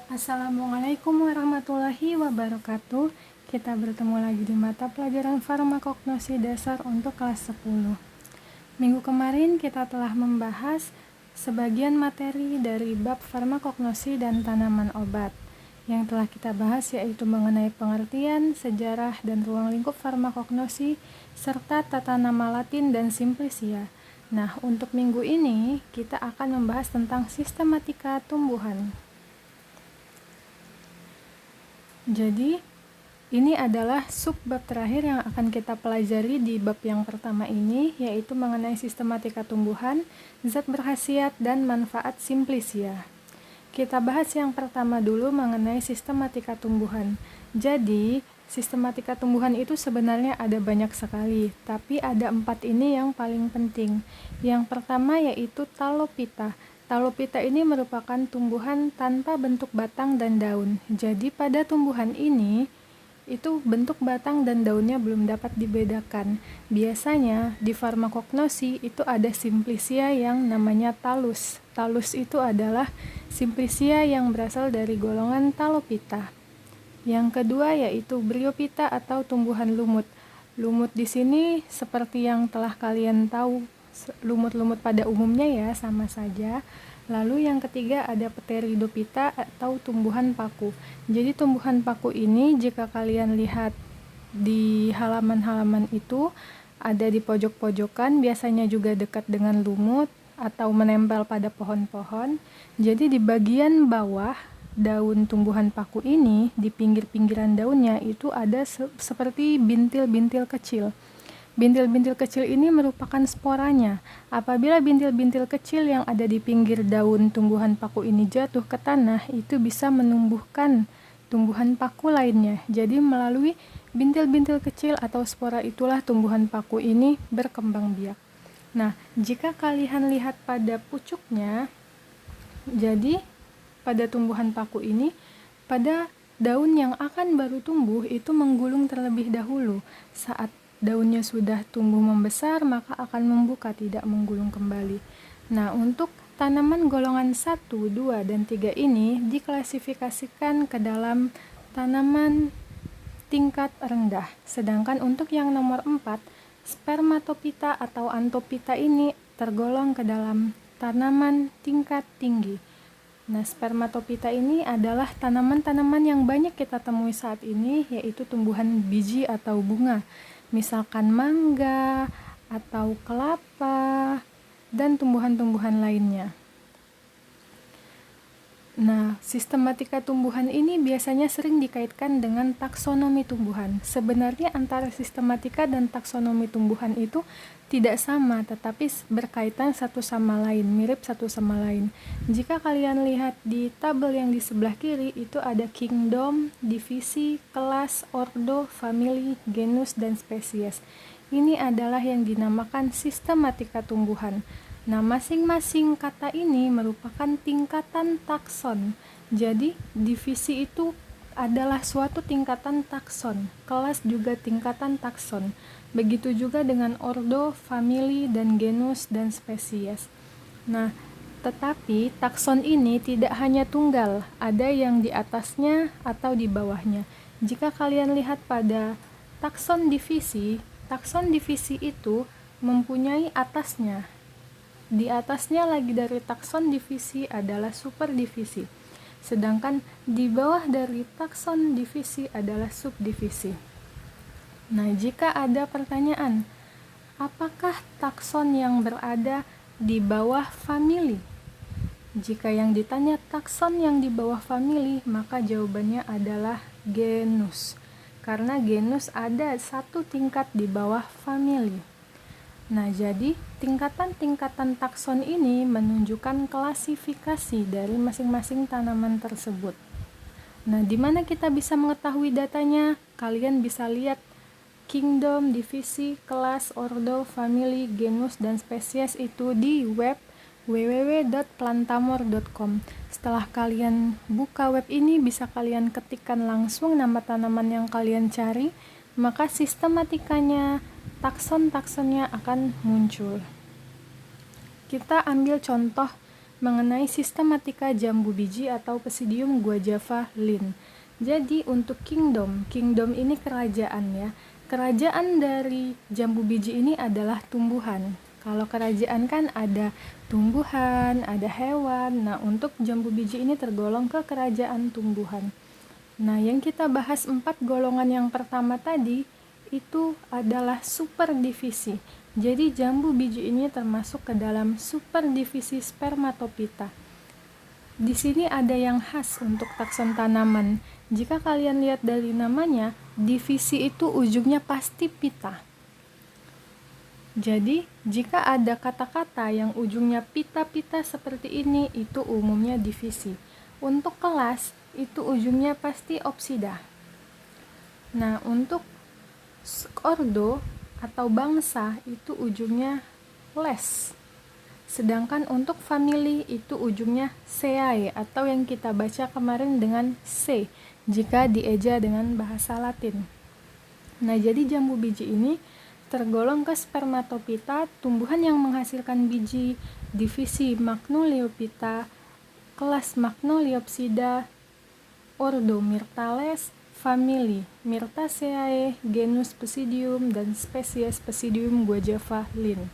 Assalamualaikum warahmatullahi wabarakatuh. Kita bertemu lagi di mata pelajaran farmakognosi dasar untuk kelas 10. Minggu kemarin kita telah membahas sebagian materi dari bab farmakognosi dan tanaman obat. Yang telah kita bahas yaitu mengenai pengertian, sejarah, dan ruang lingkup farmakognosi, serta tata nama Latin dan simplicia. Nah, untuk minggu ini kita akan membahas tentang sistematika tumbuhan. Jadi, ini adalah subbab terakhir yang akan kita pelajari di bab yang pertama ini, yaitu mengenai sistematika tumbuhan, zat berkhasiat, dan manfaat simplicia. Kita bahas yang pertama dulu mengenai sistematika tumbuhan. Jadi, sistematika tumbuhan itu sebenarnya ada banyak sekali, tapi ada 4 ini yang paling penting. Yang pertama yaitu Talophyta. Talophyta ini merupakan tumbuhan tanpa bentuk batang dan daun. Jadi pada tumbuhan ini, itu bentuk batang dan daunnya belum dapat dibedakan. Biasanya di farmakognosi itu ada simplicia yang namanya Talus. Talus itu adalah simplicia yang berasal dari golongan Talophyta. Yang kedua yaitu Bryophyta atau tumbuhan lumut. Lumut di sini seperti yang telah kalian tahu, lumut-lumut pada umumnya ya, sama saja. Lalu yang ketiga ada Pteridophyta atau tumbuhan paku. Jadi tumbuhan paku ini jika kalian lihat di halaman-halaman itu ada di pojok-pojokan, biasanya juga dekat dengan lumut atau menempel pada pohon-pohon. Jadi di bagian bawah daun tumbuhan paku ini, di pinggir-pinggiran daunnya itu ada seperti bintil-bintil kecil. Bintil-bintil kecil ini merupakan sporanya. Apabila bintil-bintil kecil yang ada di pinggir daun tumbuhan paku ini jatuh ke tanah, itu bisa menumbuhkan tumbuhan paku lainnya. Jadi melalui bintil-bintil kecil atau spora itulah tumbuhan paku ini berkembang biak. Nah, jika kalian lihat pada pucuknya, jadi pada tumbuhan paku ini, pada daun yang akan baru tumbuh itu menggulung terlebih dahulu. Saat daunnya sudah tumbuh membesar, maka akan membuka, tidak menggulung kembali. Nah, untuk tanaman golongan 1, 2, dan 3 ini diklasifikasikan ke dalam tanaman tingkat rendah. Sedangkan untuk yang nomor 4, Spermatophyta atau Anthophyta ini tergolong ke dalam tanaman tingkat tinggi. Nah, Spermatophyta ini adalah tanaman-tanaman yang banyak kita temui saat ini, yaitu tumbuhan biji atau bunga. Misalkan mangga atau kelapa dan tumbuhan-tumbuhan lainnya. Nah, sistematika tumbuhan ini biasanya sering dikaitkan dengan taksonomi tumbuhan. Sebenarnya antara sistematika dan taksonomi tumbuhan itu tidak sama, tetapi berkaitan satu sama lain, mirip satu sama lain. Jika kalian lihat di tabel yang di sebelah kiri, itu ada kingdom, divisi, kelas, ordo, family, genus, dan spesies. Ini adalah yang dinamakan sistematika tumbuhan. Nah, masing-masing kata ini merupakan tingkatan takson. Jadi, divisi itu adalah suatu tingkatan takson. Kelas juga tingkatan takson. Begitu juga dengan ordo, family, dan genus, dan spesies. Nah, tetapi takson ini tidak hanya tunggal, ada yang di atasnya atau di bawahnya. Jika kalian lihat pada takson divisi itu mempunyai atasnya. Di atasnya lagi dari takson divisi adalah superdivisi. Sedangkan di bawah dari takson divisi adalah subdivisi. Nah, jika ada pertanyaan, apakah takson yang berada di bawah famili? Jika yang ditanya takson yang di bawah famili, maka jawabannya adalah genus. Karena genus ada satu tingkat di bawah famili. Nah, jadi tingkatan-tingkatan takson ini menunjukkan klasifikasi dari masing-masing tanaman tersebut. Nah, di mana kita bisa mengetahui datanya? Kalian bisa lihat kingdom, divisi, kelas, ordo, family, genus, dan spesies itu di web www.plantamor.com. Setelah kalian buka web ini, bisa kalian ketikkan langsung nama tanaman yang kalian cari, maka sistematikanya, takson-taksonnya akan muncul. Kita ambil contoh mengenai sistematika jambu biji atau Psidium guajava Linn. Jadi untuk kingdom ini kerajaan ya. Kerajaan dari jambu biji ini adalah tumbuhan. Kalau kerajaan kan ada tumbuhan, ada hewan. Nah, untuk jambu biji ini tergolong ke kerajaan tumbuhan. Nah, yang kita bahas 4 golongan yang pertama tadi itu adalah superdivisi. Jadi jambu biji ini termasuk ke dalam superdivisi Spermatophyta. Di sini ada yang khas untuk takson tanaman. Jika kalian lihat dari namanya, divisi itu ujungnya pasti pita. Jadi, jika ada kata-kata yang ujungnya pita-pita seperti ini, itu umumnya divisi. Untuk kelas, itu ujungnya pasti opsida. Nah, untuk ordo atau bangsa, itu ujungnya les. Sedangkan untuk family itu ujungnya seae atau yang kita baca kemarin dengan C jika dieja dengan bahasa Latin. Nah, jadi jambu biji ini tergolong ke Spermatophyta, tumbuhan yang menghasilkan biji, divisi Magnoliophyta, kelas Magnoliopsida, ordo Myrtales, family Myrtaceae, genus Psidium, dan spesies Psidium guajava Linn.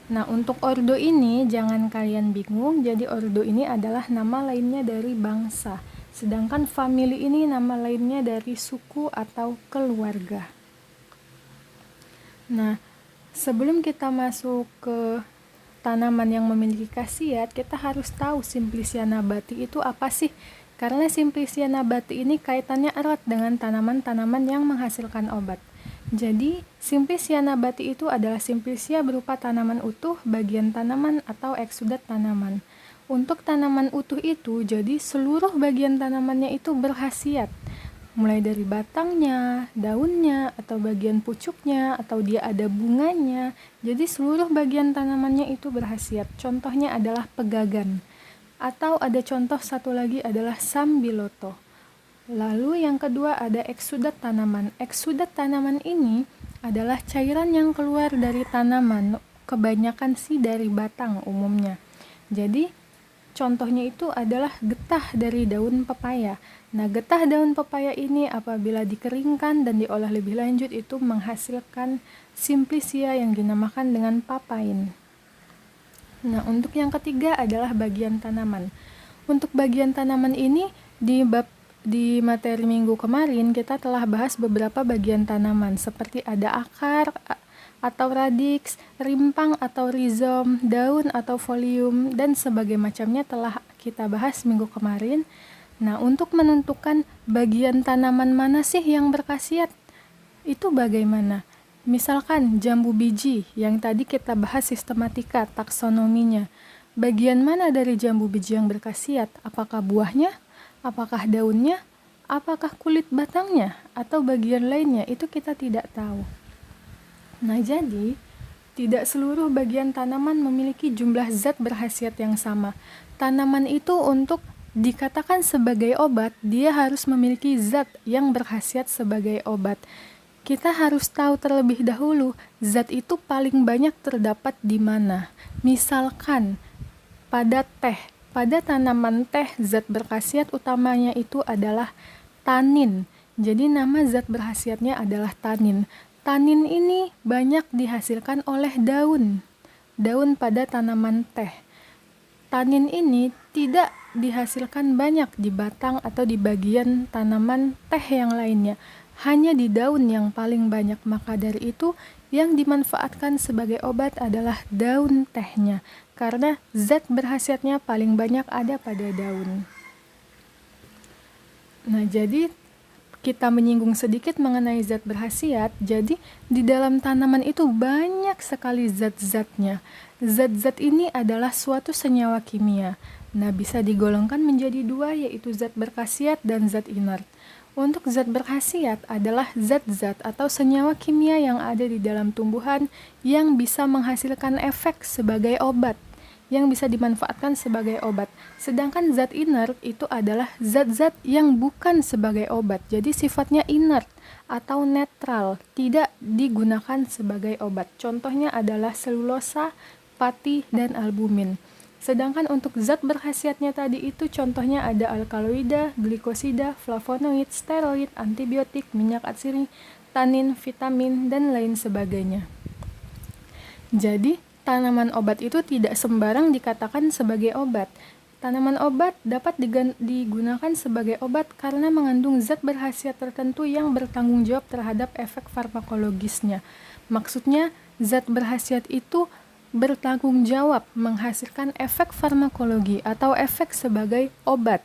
Nah, untuk ordo ini jangan kalian bingung, jadi ordo ini adalah nama lainnya dari bangsa. Sedangkan family ini nama lainnya dari suku atau keluarga. Nah, sebelum kita masuk ke tanaman yang memiliki khasiat, kita harus tahu Simplicia nabati itu apa sih? Karena Simplicia nabati ini kaitannya erat dengan tanaman-tanaman yang menghasilkan obat. Jadi, Simplicia nabati itu adalah Simplicia berupa tanaman utuh, bagian tanaman, atau eksudat tanaman. Untuk tanaman utuh itu, jadi seluruh bagian tanamannya itu berkhasiat. Mulai dari batangnya, daunnya, atau bagian pucuknya, atau dia ada bunganya. Jadi seluruh bagian tanamannya itu berkhasiat. Contohnya adalah pegagan. Atau ada contoh satu lagi adalah sambiloto. Lalu yang kedua ada eksudat tanaman. Eksudat tanaman ini adalah cairan yang keluar dari tanaman, kebanyakan sih dari batang umumnya. Jadi contohnya itu adalah getah dari daun pepaya. Nah, getah daun pepaya ini apabila dikeringkan dan diolah lebih lanjut itu menghasilkan Simplicia yang dinamakan dengan papain. Nah, untuk yang ketiga adalah bagian tanaman. Untuk bagian tanaman ini di materi minggu kemarin kita telah bahas beberapa bagian tanaman seperti ada akar atau radix, rimpang atau rizom, daun atau folium, dan sebagainya macamnya telah kita bahas minggu kemarin. Nah, untuk menentukan bagian tanaman mana sih yang berkhasiat, itu bagaimana? Misalkan jambu biji yang tadi kita bahas sistematika taksonominya. Bagian mana dari jambu biji yang berkhasiat? Apakah buahnya? Apakah daunnya? Apakah kulit batangnya? Atau bagian lainnya? Itu kita tidak tahu. Nah, jadi tidak seluruh bagian tanaman memiliki jumlah zat berkhasiat yang sama. Tanaman itu untuk dikatakan sebagai obat, dia harus memiliki zat yang berkhasiat sebagai obat. Kita harus tahu terlebih dahulu, zat itu paling banyak terdapat di mana. Misalkan, pada teh. Pada tanaman teh, zat berkhasiat utamanya itu adalah tanin. Jadi nama zat berkhasiatnya adalah tanin. Tanin ini banyak dihasilkan oleh daun pada tanaman teh. Tanin ini tidak dihasilkan banyak di batang atau di bagian tanaman teh yang lainnya. Hanya di daun yang paling banyak, maka dari itu yang dimanfaatkan sebagai obat adalah daun tehnya. Karena zat berkhasiatnya paling banyak ada pada daun. Nah, jadi kita menyinggung sedikit mengenai zat berkhasiat. Jadi di dalam tanaman itu banyak sekali zat-zatnya. Zat-zat ini adalah suatu senyawa kimia. Nah, bisa digolongkan menjadi dua, yaitu zat berkhasiat dan zat inert. Untuk zat berkhasiat adalah zat-zat atau senyawa kimia yang ada di dalam tumbuhan yang bisa menghasilkan efek sebagai obat, yang bisa dimanfaatkan sebagai obat. Sedangkan zat inert itu adalah zat-zat yang bukan sebagai obat, jadi sifatnya inert atau netral, tidak digunakan sebagai obat. Contohnya adalah selulosa, pati, dan albumin. Sedangkan untuk zat berkhasiatnya tadi itu contohnya ada alkaloida, glikosida, flavonoid, steroid, antibiotik, minyak atsiri, tanin, vitamin, dan lain sebagainya. Jadi, tanaman obat itu tidak sembarang dikatakan sebagai obat. Tanaman obat dapat digunakan sebagai obat karena mengandung zat berkhasiat tertentu yang bertanggung jawab terhadap efek farmakologisnya. Maksudnya, zat berkhasiat itu bertanggung jawab menghasilkan efek farmakologi atau efek sebagai obat.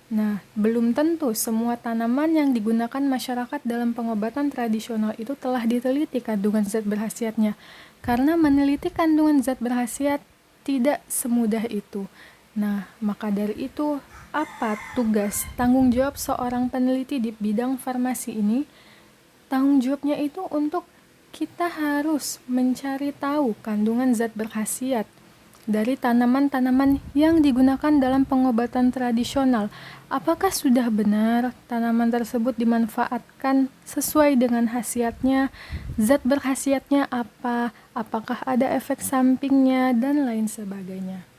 Nah, belum tentu semua tanaman yang digunakan masyarakat dalam pengobatan tradisional itu telah diteliti kandungan zat berkhasiatnya. Karena meneliti kandungan zat berkhasiat tidak semudah itu. Nah, maka dari itu, apa tugas tanggung jawab seorang peneliti di bidang farmasi ini? Tanggung jawabnya itu untuk kita harus mencari tahu kandungan zat berkhasiat dari tanaman-tanaman yang digunakan dalam pengobatan tradisional. Apakah sudah benar tanaman tersebut dimanfaatkan sesuai dengan khasiatnya, zat berkhasiatnya apa, apakah ada efek sampingnya, dan lain sebagainya.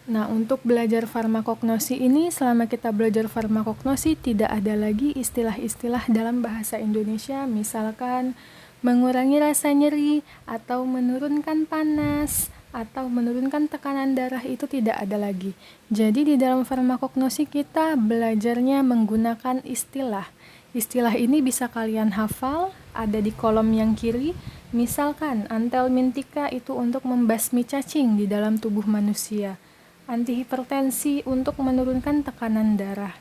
Nah, untuk belajar farmakognosi ini, selama kita belajar farmakognosi, tidak ada lagi istilah-istilah dalam bahasa Indonesia, misalkan mengurangi rasa nyeri, atau menurunkan panas, atau menurunkan tekanan darah, itu tidak ada lagi. Jadi di dalam farmakognosi kita belajarnya menggunakan istilah. Istilah ini bisa kalian hafal, ada di kolom yang kiri. Misalkan antelmintika itu untuk membasmi cacing di dalam tubuh manusia. Antihipertensi untuk menurunkan tekanan darah.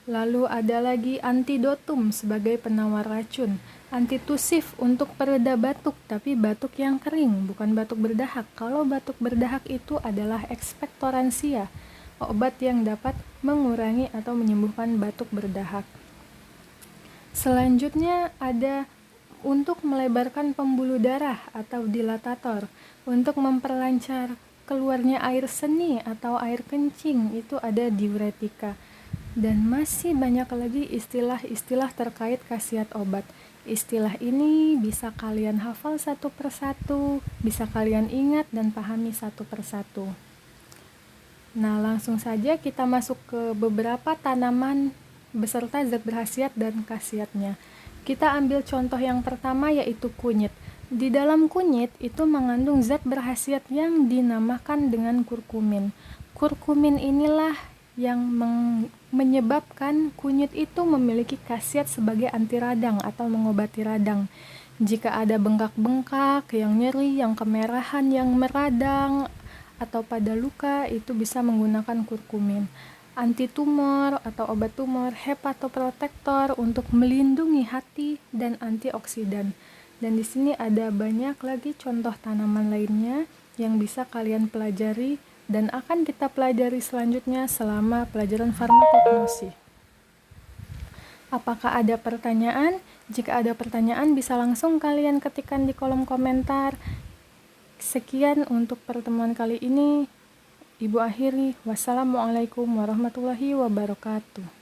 Lalu ada lagi antidotum sebagai penawar racun. Antitusif untuk pereda batuk, tapi batuk yang kering, bukan batuk berdahak. Kalau batuk berdahak itu adalah ekspektoransia, obat yang dapat mengurangi atau menyembuhkan batuk berdahak. Selanjutnya ada untuk melebarkan pembuluh darah atau dilatator, untuk memperlancar keluarnya air seni atau air kencing, itu ada diuretika. Dan masih banyak lagi istilah-istilah terkait khasiat obat. Istilah ini bisa kalian hafal satu persatu, bisa kalian ingat dan pahami satu persatu. Nah, langsung saja kita masuk ke beberapa tanaman beserta zat berkhasiat dan khasiatnya. Kita ambil contoh yang pertama yaitu kunyit. Di dalam kunyit itu mengandung zat berkhasiat yang dinamakan dengan kurkumin. Kurkumin inilah yang menyebabkan kunyit itu memiliki khasiat sebagai anti radang atau mengobati radang. Jika ada bengkak-bengkak, yang nyeri, yang kemerahan, yang meradang, atau pada luka, itu bisa menggunakan kurkumin. Anti tumor atau obat tumor, hepatoprotektor untuk melindungi hati, dan antioksidan. Dan di sini ada banyak lagi contoh tanaman lainnya yang bisa kalian pelajari dan akan kita pelajari selanjutnya selama pelajaran farmakognosi. Apakah ada pertanyaan? Jika ada pertanyaan bisa langsung kalian ketikkan di kolom komentar. Sekian untuk pertemuan kali ini. Ibu akhiri. Wassalamualaikum warahmatullahi wabarakatuh.